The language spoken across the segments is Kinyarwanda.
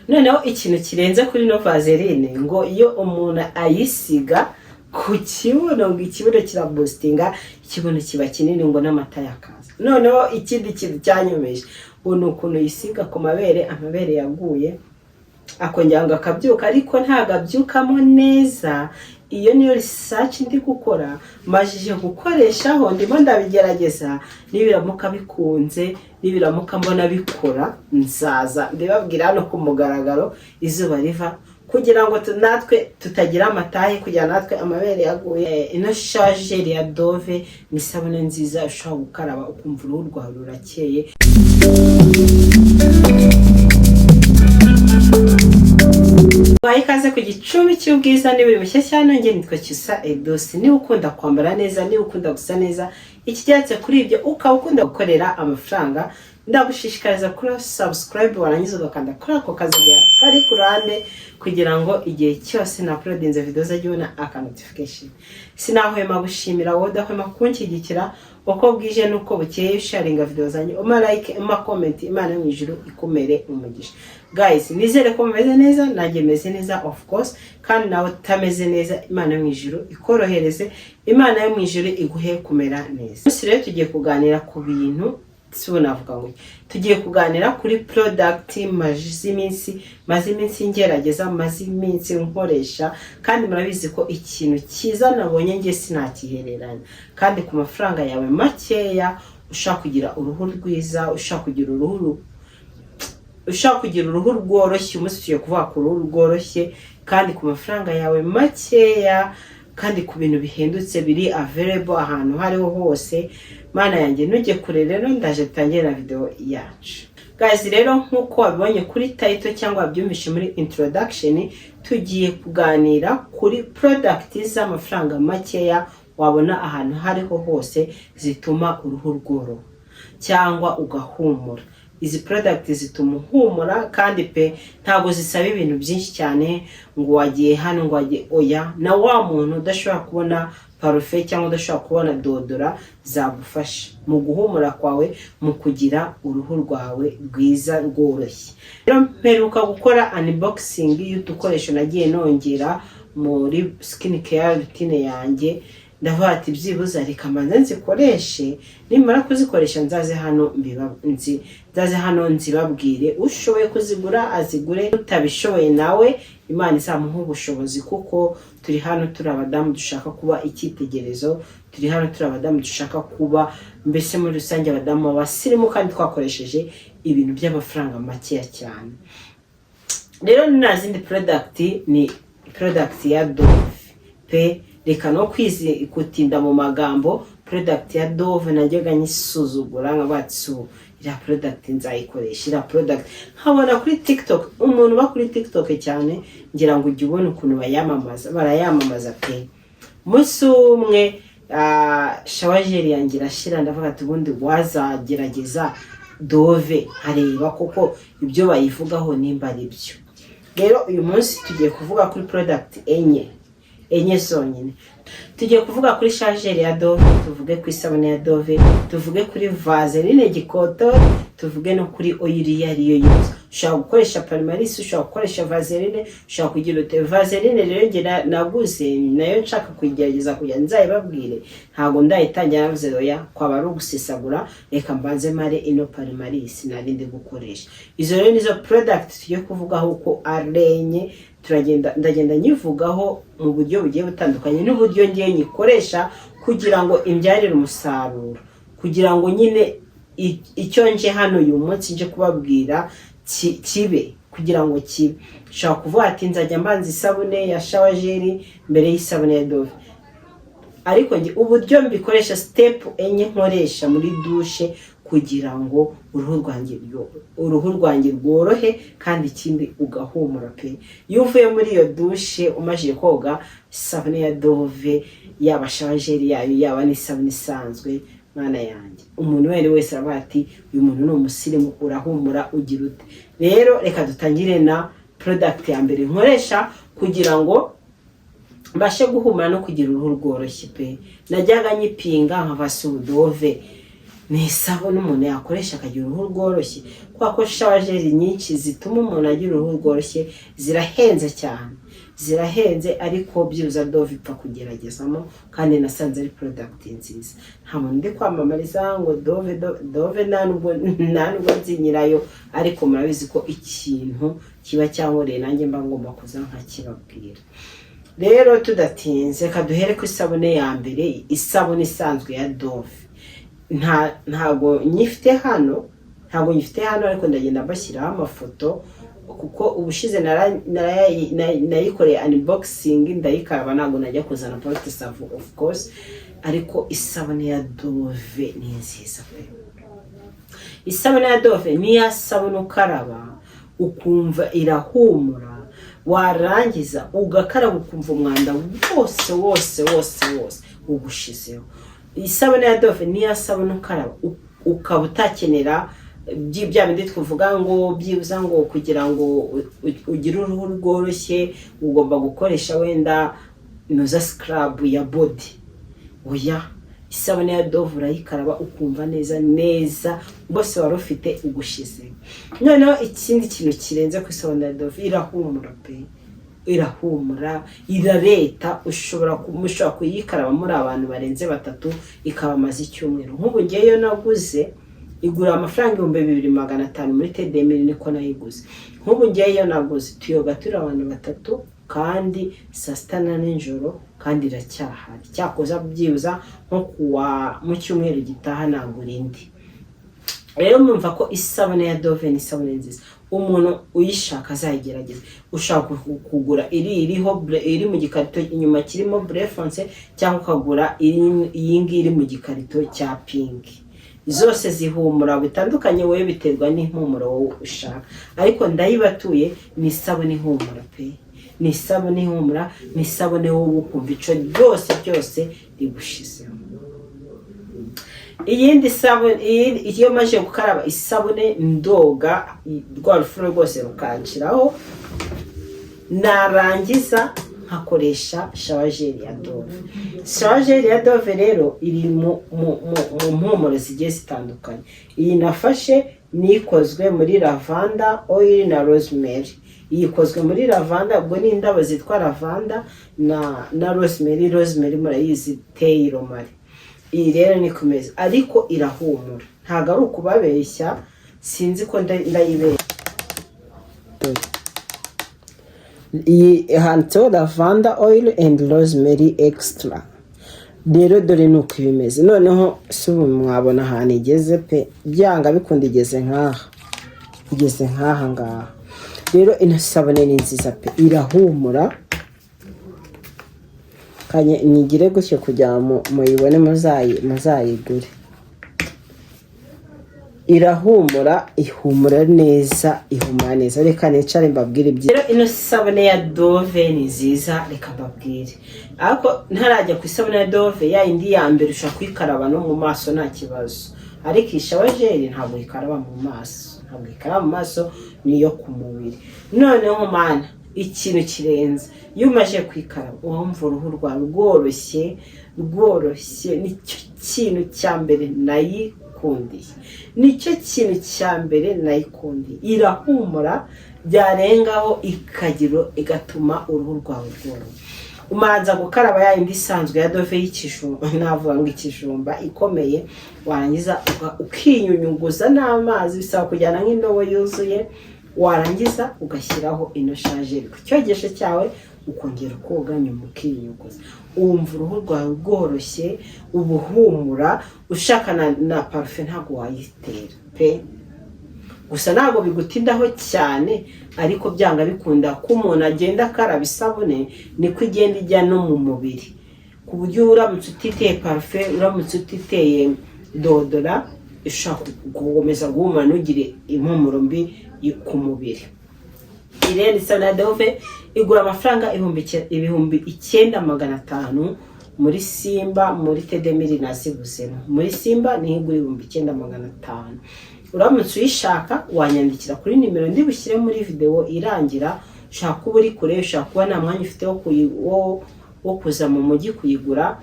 noneho ikintu kirenze kuri no vaseline ngo iyo umuntu ayisiga ku kibuno ngo ikibuno kirabustinga, ikibuno kiba kinini ngo n'amata yakaza. Noneho ikindi kintu cyanyomeje uno ukuntu yisiga ku mabere, amabere yaguye akongera ngo akabyuka, ariko ntago abyukamo neza. Iyo niyo research ndi gukora, majije gukoreshaho, ndimo ndabigerageza. Nibiramuka bikunze, nibiramuka mbona bikora, nzaza ndibabwira hano ku mugaragaro izuba riva, kugira ngo natwe tutagira amataye, kugira natwe amabere yaguye. Ino chargeur ya Dove ni sabune nziza ushobora gukaraba ukumva uruhu rwawe rurakeye. Ikaze ku gicumbi cy'ubwiza n'ibiri mushya cyane. Nge nitwa Cyusa Edos. Ni ukunda kwambara neza, ni ukunda gusa neza, ikigeretse kuri ibyo ukaba ukunda gukorera amafaranga, ndagushishikariza kuri subscribe warangiza ugakanda kuri ako kazogera kari kurande, kugira ngo igihe cyose na uploadinze video zajye ubona aka notification. Sinahwema gushimira wowe udahwema kunshyigikira uko bwije nuko bukeye, sharinga video zanjye, like, comment. Imana mu ijuru ikumere umugisha. Guys, nizere ko mumeze neza, nanjye meze neza of course, kandi nawe utameze neza Imana mu ijuru ikorohereze, Imana yo mu ijuru iguhe kumera neza. Umunsi rero tugiye kuganira ku bintu navuga ngo tugiye kuganira kuri product maze iminsi ngerageza, maze iminsi nkoresha, kandi murabizi ko ikintu cyiza nabonye nge sinakihereranya, kandi ku mafaranga yawe makeya ushaka kugira uruhu rwiza, ushaka kugira uruhu rworoshye. Umunsi tugiye kuvuga ku ruhu rworoshye kandi ku mafaranga yawe makeya, kandi ku bintu bihendutse biri available ahantu hariho hose. Mana yanjye nujye kure rero, ndaje dutangira video yacu. Guys, rero nkuko wabibonye kuri title cyangwa wabyumvishe muri introduction, tugiye kuganira kuri product z'amafaranga makeya wabona ahantu hariho hose zituma uruhu rworoha cyangwa ugahumura. Izi product zituma uhumura, kandi pe ntago zisaba ibintu byinshi cyane ngo wagiye hano ngo wagiye oya. Na wa muntu udashobora kubona parfait cyangwa udashobora kubona dodora zagufasha mu guhumura kwawe, mu kugira uruhu rwawe rwiza rworoshye. Rero mperuka gukora unboxing y'udukoresho nagiye nongera muri skin care routine yanjye. Ndavuga ati byibuza reka manze nzikoreshe, nimara kuzikoresha nzaze hano nzibabwire. Ushoboye kuzigura azigure, utabishoboye nawe Imana izamuha ubushobozi, kuko turi hano turi abadamu dushaka kuba icyitegererezo, turi hano turi abadamu dushaka kuba mbese muri rusange abadamu abasirimu, kandi twakoresheje ibintu by'amafaranga makeya cyane. Rero nazindi product ni product ya Dove pe, reka no kutinda mu magambo. Product ya Dove najyaga nyisuzugura nkabatsu, ira product nzayikoresha, ira product nkabona kuri TikTok, umuntu ba kuri TikTok cyane, ngira ngo ujye ubona ukuntu barayamamaza pe. Musi umwe shawageri yanjye irashira, ndavuga ati ubundi wazagerageza Dove hareba koko ibyo bayivugaho nimba ari byo. Rero uyu munsi tugiye kuvuga kuri product enye zonyine. Tugiye kuvuga kuri chargeur ya Dove, tuvuge ku isabune ya Dove, tuvuge kuri vaseline gikoto, tuvuge no kuri oil yariyo yose. Ushaka gukoresha Palmaris, ushaka gukoresha vaseline, ushaka kugira ute vaseline. Rero nge naguze nayo nshaka kugerageza kujya nzayibabwire, ntago ndayitangira navuze oya kwaba ari ugusesagura, reka mbanze mare ino Palmaris narinde gukoresha. Izo rero nizo product tugiye kuvugaho uko arenye, ndagenda nyivugaho mu buryo bugiye butandukanye n'uburyo ngiye nyikoresha, kugira ngo imbyarire umusaruro, kugira ngo nyine icyo nje hano uyu munsi nje kubabwira kibe, kugira ngo kibe. Ushaka kuvuga ati nzajya mbanza isabune ya shawageri mbere y'isabune ya Dove, ariko nge uburyo mbikoresha step enye nkoresha muri douche, kugira ngo uruhu rwanjye rworohe, kandi ikindi ugahumura pe. Iyo uvuye muri iyo douche umajije koga isabune ya Dove, yaba shawageri yayo yaba n'isabune isanzwe, Mana yanjye umuntu wese aravuga ati uyu muntu ni umusirimu, urahumura ugira ute. Rero reka dutangire na product ya mbere nkoresha kugira ngo mbashe guhumura no kugira uruhu rworoshye pe. Najyaga nyipinga nkava su Dove ni isabune umuntu yakoresha akagira uruhu rworoshye, kubera ko shawajeri nyinshi zituma umuntu agira uruhu rworoshye zirahenze cyane, zirahenze, ariko byibuza Dove ipfa kugeragezamo, kandi nasanze ari product nziza. Nta muntu ndi kwamamariza ngo Dove nta nubwo nzi nyirayo, ariko murabizi ko ikintu kiba cyankoreye nanjye mba ngomba kuza nkakibabwira. Rero tudatinze kaduhere ku isabune ya mbere, isabune isanzwe ya Dove. Ntago nyifite hano, ariko ndagenda bashyiraho amafoto, kuko ubushize nayikoreye unboxing ndayikaraba, ntabwo najya kuzana product save of course, ariko isabune ya Dove ni nziza pe. Isabune ya Dove ni ya sabune ukaraba ukumva irahumura, warangiza ugakaraba ukumva umwanda wose ugushizeho. Isabune ya Dove ni ya sabune ukaraba ukaba utakenera bya bindi twavuga ngo byibuza ngo kugira ngo ugire uruhu rworoshye ugomba gukoresha wenda inoza scrub ya body. Oya, isabune ya Dove urayikaraba ukumva neza bose wari ufite ugushize. Noneho ikindi kintu kirenze ku isabune ya Dove, irahumura pe, irahumura, irareta. ushobora kuyikaraba muri abantu barenze 3 ikabamaza icyumweru. Nk'ubu ngeyo naguze igura amafaranga 2500 muri Tedemiri, niko nayiguze. Nk'ubu ngeyo naguze tuyoga turi abantu 3 kandi saa 6 na nijoro, kandi iracyahari. Cyakoza byibuza nko mu cyumweru gitaha nagura indi. Rero mwumva ko isabune ya Dove ni isabune nziza, umuntu uyishaka azayigerageza. Ushaka kugura iri mu gikarito inyuma kirimo bleu foncé, cyangwa ukagura iyi ngiri mu gikarito cya pink. Zose zihumura bitandukanye, wowe biterwa n'impumuro wowe ushaka, ariko ndayibatuye ni isabune ihumura pe, ni isabune ihumura, ni isabune wowe ukumva ico byose rigushizeho. Iyindi sabune, iyo maje gukaraba isabune ndoga rwa rufuro rwose rukanshiraho, narangiza nkakoresha shawajeri ya Dove. Shawajeri ya Dove rero iri mu mpumuro zigiye zitandukanye. Iyi nafashe nikozwe muri lavanda oil na rosemary. Iyi ikozwe muri lavanda, ubwo ni indabo zitwa lavanda na rosemary. Rosemary murayizi teye romari. Iyi rero ni kumeza, ariko irahumura, ntago ari ukubabeshya, sinzi ko ndayibeshya. Iyi handitseho lavanda oil and rosemary extra. Rero dore nuko ibimeze. Noneho subu mwabona ahantu igeze pe, byanga bikunda igeze nkaha ngaha. Rero ino sabune ni nziza pe, irahumura. Kanye nigire gutyo kugira muyibone muzayigure. Irahumura, ihumura neza. Reka nicare mbabwire ibyo. Rero ino sabune ya Dove ni nziza, reka mbabwire. Ariko ntarajya ku isabune ya Dove ya indi ya mbere ushaka kwikaraba no mu maso nta kibazo, ariko ishawajeri ntabwo ikaraba mu maso, niyo ku mubiri. Noneho mana ikintu kirenze, iyo umaje kwikaraba wumva uruhu rwawe rworoshye. Nicyo kintu cya mbere nayikundiye. Irahumura byarengaho igatuma uruhu rwawe rworoha. Umanza gukaraba ya indi isanzwe ya Dove y'ikijumba, navuga ngo ikijumba ikomeye, warangiza ukinyunyuguza n'amazi, bisaba kujyana nk'indobo yuzuye, warangiza ugashyiraho ino shawajeri ku cyogesho cyawe, ukongera koga nyuma ukinyuguza. Wumva uruhu rwawe rworoshye, ubuhumura. Ushaka na parfum ntago wayitera pe, gusa ntago bigutindaho cyane, ariko byanga bikunda ko umuntu agenda akaraba isabune niko igenda ijya no mu mubiri, ku buryo uramutse utiteye parfum, uramutse utiteye dodora, ishaka gukomeza guhumura ntugire impumuro mbi ku mubiri. Irene isabune ya Dove igura amafaranga 9500 muri Simba, muri Tedemiri nazibuzemo. Muri Simba ni igura 9500. Uramutse uyishaka wanyandikira kuri nimero ndibushyire muri video irangira. Ushaka kuba uri kure, ushaka kuba nta mwanya ufite wo kuza mu mujyi kuyigura,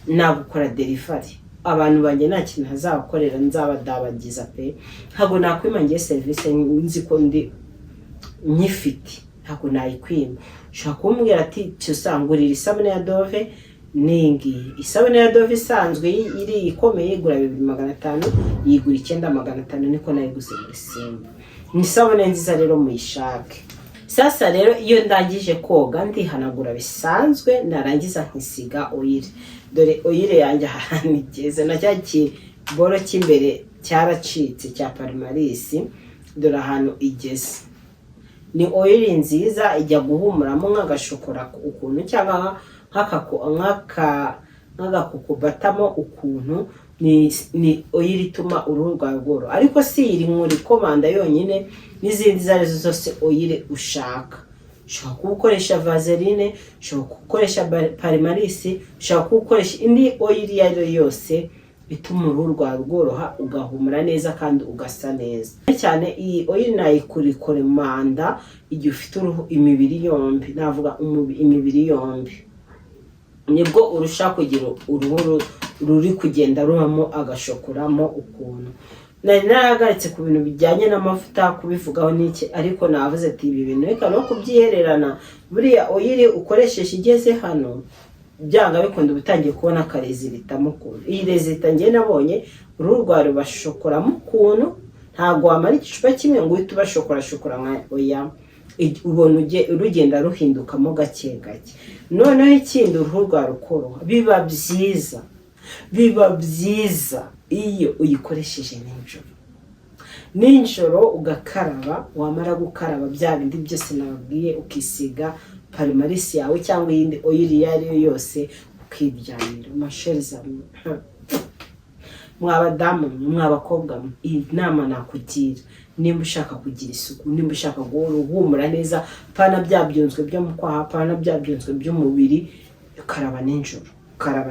nagukora delivery. abantu banjye nta kintu hazabakorera nzabadabagiza pe, ntabwo nakwima ngiye serivisi nzi ko ndi nyifite, ntabwo nayikwima. Ushobora kumbwira ati cyusangurira isabune ya Dove ningi, isabune ya Dove isanzwe iri ikomeye igura 2500, yigura 9500, niko nayiguze muri Simba. Ni isabune nziza rero muyishake. Sasa rero iyo ndangije koga ndihanagura bisanzwe, narangiza nkisiga oil. Dore oil yanjye ahanigeze na cya kiboro cy'imbere cyaracitse cya Parimaris, dore ahantu igeze. Ni oil nziza ijya guhumuramo nk'agashokora ukuntu, cyangwa nk'agakukubatamo ukuntu. Ni oil ituma uruhu rwawe rworoha, ariko si iri muri komanda yonyine, n'izindi zarizo zose oil ushaka. Ushobora gukoresha Vaseline, ushobora gukoresha Parimaris, ushobora gukoresha indi oil yari yose bituma uruhu rwawe rworoha, ugahumura neza kandi ugasa neza. Cyane iyi oil nayikurikore manda igihe ufite uruhu imibiri yombi, navuga imibiri yombi, nibwo urusha kugira uruhu ruri kugenda rubamo agashokoramo ukuntu. Nari naragaritse ku bintu bijyanye n'amavuta kubivugaho n'iki, ariko navuze ati ibi bintu reka no kubyihererana. Buriya oil ukoresheje igeze hano byanga bikunda ubutangiye kubona akarezilita mukuru. Iyi rezilita ngiye nabonye uruhu rwawe bashokoramo ukuntu, ntabwo wamara igicupa kimwe ngo uhite ubashokora nka oya, ubona urugenda ruhindukamo gake gake. Noneho ikindi uruhu rwawe rukoroha, biba byiza iyo uyikoresheje nijoro ugakaraba. Wamara gukaraba bya bindi byose nababwiye, ukisiga Parimaris yawe cyangwa iyindi oil yari yose, ukiryamira. Masheriza mwabadamu mwabakobwa, iyi nama nakugira, nimba ushaka kugira isuku, nimba ushaka guhumura neza, pana byabyunzwe byo mu kwaha, pana byabyunzwe by'umubiri, karaba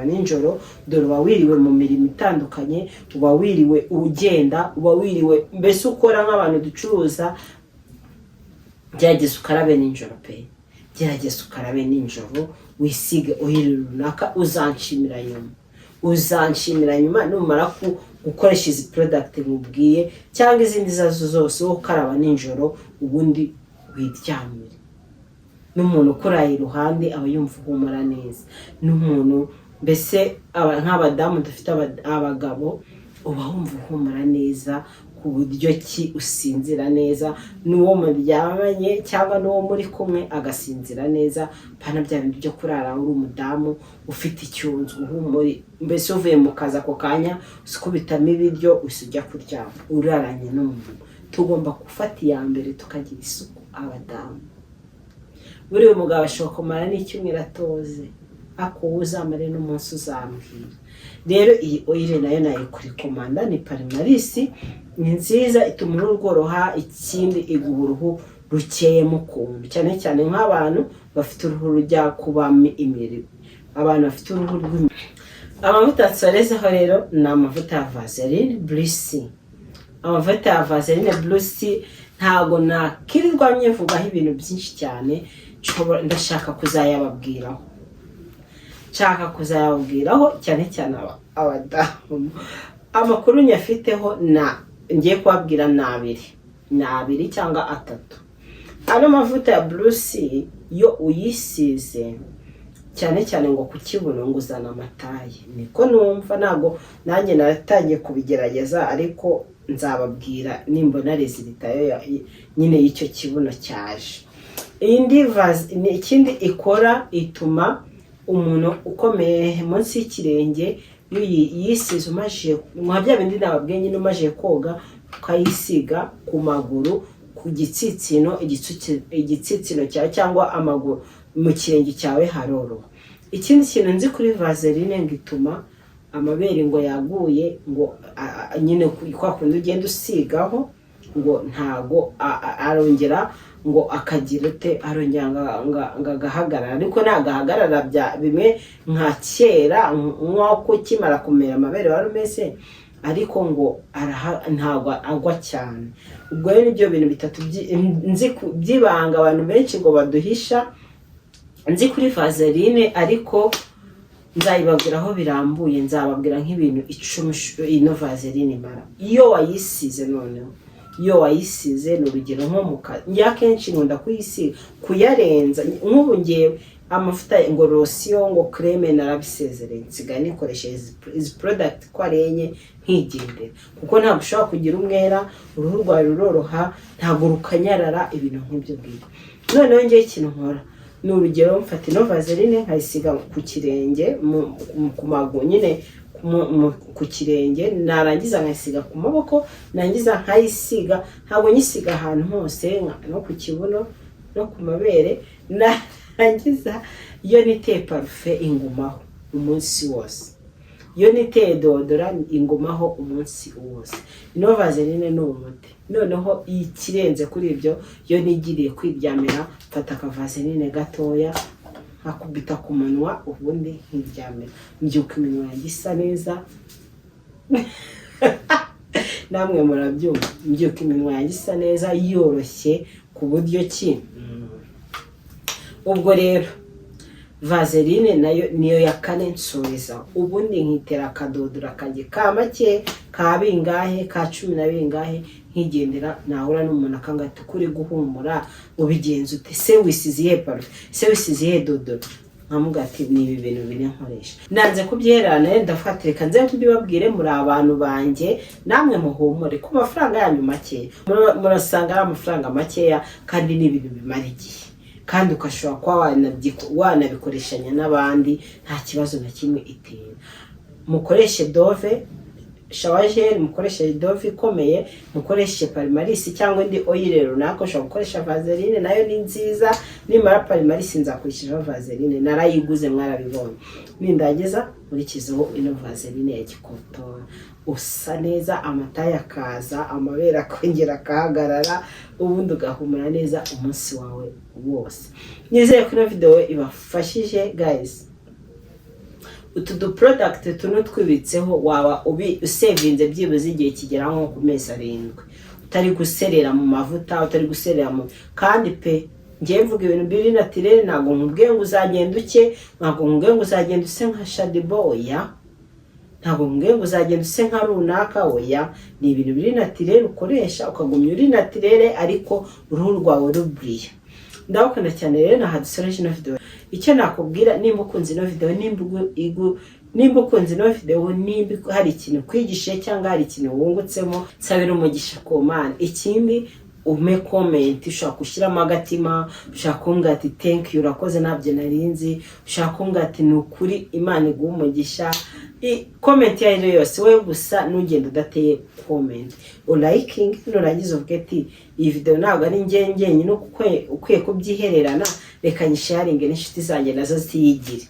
nijoro. Dore uba wiriwe mu mirimo itandukanye, uba wiriwe ugenda, uba wiriwe mbese ukora nk'abantu ducuruza. Gerageza ukarabe nijoro pe, gerageza ukarabe nijoro, wisige oil runaka. Uzanshimira nyuma numara gukoresha izi product mubwiye, cyangwa izindi zazo zose, ukaraba nijoro ubundi wiryamire. N'umuntu ukuraye iruhande aba yumva uhumura neza. N'umuntu mbese nk'abadamu dufite abagabo, uba wumva uhumura neza ku buryo ki usinzira neza, n'uwo muryamanye cyangwa n'uwo muri kumwe agasinzira neza. Pana bya bindi byo kurara uri umudamu ufite icyunzwe, uhumuri mbese uvuye mu kazi ako kanya usukubitamo ibiryo usujya kuryama uraranye n'umuntu. Tugomba gufata iya mbere tukagira isuku abadamu. Buri umugabo ashobora kumara n'icyumweru atoze, ako uzamare n'umunsi uzambwira. Rero iyi oil nayo nayikurikomanda, ni Parimaris, ni nziza, ituma uruhu rworoha. Ikindi iguha uruhu rukeye mukundu, cyane cyane nk'abantu bafite uruhu rujya kuba imirimo, abantu bafite uruhu rw'imibiri. Amavuta tsorezaho rero ni amavuta ya Vaseline Bliss. Amavuta ya Vaseline Bliss ntago nakirirwa myevugaho ibintu byinshi cyane, ndashaka kuzayababwiraho. Cyane cyane abadamu. Amakuru nyafiteho ngiye kubabwira nabiri cyangwa atatu. Ano mavuta ya Bliss yo uyisize cyane cyane ngo kukibuno nguzana amataye, niko numva. Ntago nanjye naratangiye kubigerageza, ariko nzababwira nimbona rezilita yo nyine y'icyo kibuno cyaje. Ikindi ikora, ituma umuntu ukomeye munsi y'ikirenge iyo yisize umaje mwa bya bindi nababwiye nyine, umaje koga ukayisiga ku maguru, ku gitsitsino, igitsitsino cyawe cyangwa amaguru, mu kirenge cyawe haroroha. Ikindi kintu nzi kuri Vaseline ngo ituma amabere ngo yaguye, ngo nyine kwa kundi ugenda usigaho, ngo ntago arongera ngo akagira arongera ngagahagarara. Ariko nagahagarara bya bimwe nka kera, nk'uko kimara kumera amabere wari umeze, ariko ngo ntago agwa cyane. Ubwo rero nibyo bintu bitatu nzi byibanga abantu benshi ngo baduhisha nzi kuri Vaseline, ariko nzayibabwiraho birambuye, nzababwira nk'ibintu 10 ino vaseline imara iyo wayisize. Noneho iyo wayisize n'urugero nko njya kenshi nkunda kuyisiga kuyarenza. Nk'ubu ngewe amavuta ngo lotion ngo creme narabisezereye, nsigaye nikoresheje izi product ko arenye nkigendera, kuko ntabwo ushobora kugira umwera, uruhu rwawe ruroroha, ntabwo rukanyarara, ibintu nk'ibyo bwite. Noneho ngewe ikintu nkora ni urugero mfata ino vaseline nkayisiga ku kirenge, ku maguru nyine, ku kirenge, narangiza nkayisiga ku maboko, narangiza nkayisiga, ntabwo nyisiga ahantu hose, no ku kibuno no ku mabere, narangiza iyo niteye parufe ingumaho umunsi wose, iyo niteye dodora ingumaho umunsi wose. Ino vaseline ni umuti. Noneho ikirenze kuri ibyo, iyo nigiriye kwiryamira mfata aka vaseline gatoya nkakubita ku munwa, ubundi nkiryamira, mbyuka iminwa yanjye isa neza. Namwe murabyumva, mbyuka iminwa yanjye isa neza, yoroshye ku buryo ki. Ubwo rero vaseline nayo niyo ya kane nsubiza, ubundi nkitera akadodora kanjye ka make ka bingahe, ka 10 na bingahe, nkigendera. Nahura n'umuntu akangata kuri guhumura, ubigenza ute? Se wisiziye parufe, se wisiziye dodora? Nkamuga ati ni ibi bintu bine nkoresha. Nanze kubyerana, ndafatireka nze kubibabwire, muri abantu banjye, namwe muhumure ku mafaranga yanyu make. Murasanga ari amafaranga makeya kandi ni ibintu bimara igihe, kandi ukashobora kuba wanabikoreshanya n'abandi nta kibazo na kimwe itera. Mukoreshe Dove shower gel, mukoreshe Dove ikomeye, mukoreshe Parimaris cyangwa indi oil runaka. Ushobora gukoresha vaseline nayo ni nziza. Nimara Parimaris nzakurikiraho vaseline, narayiguze mwarabibonye. Nindageza murikizeho ino vaseline ya gikotora, usa neza, amata yakaza, amabere akongera akahagarara, ubundi ugahumura neza umunsi wawe wose. Nizeye ko ino video ibafashije guys. Utu product tuno twibitseho waba usevinze byibuze igihe kigera nko ku mezi 7, utari guserera mu mavuta, utari guserera mu, kandi pe ngiye mvuga ibintu biri naturel. Ntabwo nkubwiye ngo uzagenda uke, ntabwo nkubwiye ngo uzagenda use nka Shadibo, oya. Ntabwo nkubwiye ngo uzagenda use nka runaka, oya. Ni ibintu biri naturel ukoresha, ukagumya uri naturel ariko uruhu rwawe rubriye. Ndabakunda cyane rero, nahadusoreje ino video. Icyo nakubwira, nimba ukunze ino video, nimba ukunze ino video, nimba hari ikintu kwigishe cyangwa hari ikintu wungutsemo, nsabira umugisha ku Mana. Ikindi ume comment, ushaka gushyiramo agatima, ushaka kumbwira ati thank you, urakoze, nabyo narinzi, ushaka kumbwira ati ni ukuri, Imana iguha umugisha. Comment yayo yose, wowe gusa nugenda udateye comment, liking, nurangiza uvuge ati iyi video ntabwo ari njye nyine ukwiye kubyihererana, reka nyisharinge n'inshuti zanjye nazo ziyigire.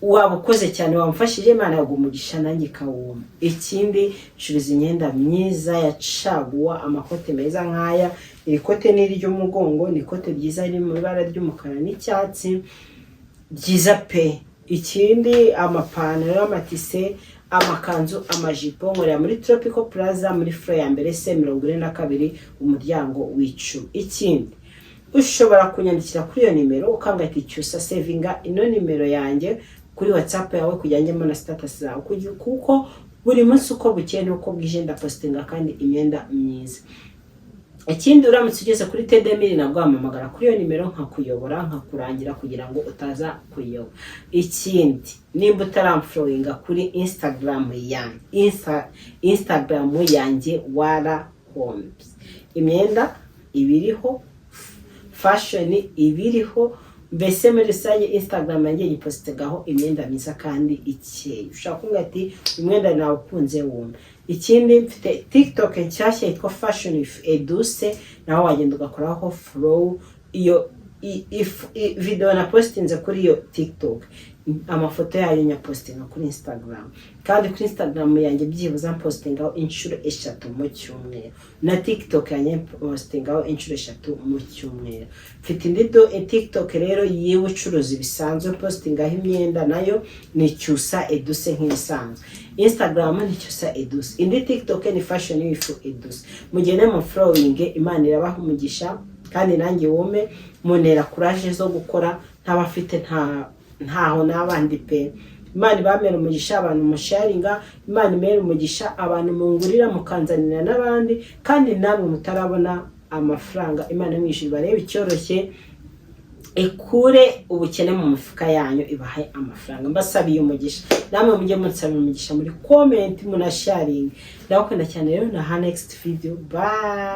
Waba ukoze cyane, wamfashije, Imana yaguha umugisha nanjye kawuma. Ikindi curuza imyenda myiza ya caguwa, amakote meza nk'aya. Iri kote ni iry'umugongo, ni kote ryiza riri mu ibara ry'umukara n'icyatsi byiza pe. Ikindi amapantaro y'amatise, amakanzu, amajipo nkorera muri Tropical Plaza muri floor ya mbere C42 umuryango w'10. Ikindi ushobora kunyandikira kuri iyo nimero ukangata icyusa savinga ino nimero yanjye kuri WhatsApp yawe kujyanyemo na status zawe, kuko buri munsi uko bukeye nuko bwije ndapostinga kandi imyenda myiza. Ikindi uramutse ugeze kuri Tedemiri nagwamamagara kuri iyo nimero nkakuyobora, nkakurangira kugira ngo utaza kuyoba. Ikindi nimba utaramfollowinga kuri Instagram yanjye Wara Homes, imyenda ibiriho, fashion ibiriho, mbese muri rusange Instagram yanjye yipostegaho imyenda myiza kandi ikeye. Ushaka kuvuga ati umwenda nawe ukunze wumva. Ikindi mfite TikTok nshyashya yitwa Fashion with Eduse, naho wagenda ugakoraho follow. Iyo video na postinze kuri iyo TikTok, amafoto yayo nyapostinga kuri Instagram, kandi kuri Instagram yanjye byibuza postingaho inshuro 3 mu cyumweru, na TikTok yanjye postingaho inshuro 3 mu cyumweru. Mfite indido TikTok rero yewe ucuruza bisanzwe postingaho imyenda, nayo ni Cyusa Eduse nk'ibisanzwe. Instagram ni Cyusa Eduse, indi TikTok ni Fashion with Eduse. Mugende mu following, Imana irabaha umugisha kandi nanjye wome munera courage zo gukora, ntabafite ntaho nabandi pe. Imana ibamere umugisha abantu musharinga, Imana imere umugisha abantu mungurira mukanzanira n'abandi, kandi namwe mutarabona amafaranga Imana mwishuri barebe icyoroshye ekure ubukene mu mifuka yanyu ibahe amafaranga. Mbasabiye umugisha, namwe mujye munsabira umugisha muri comment munasharinga. Ndabakunda cyane rero na next video. Bye.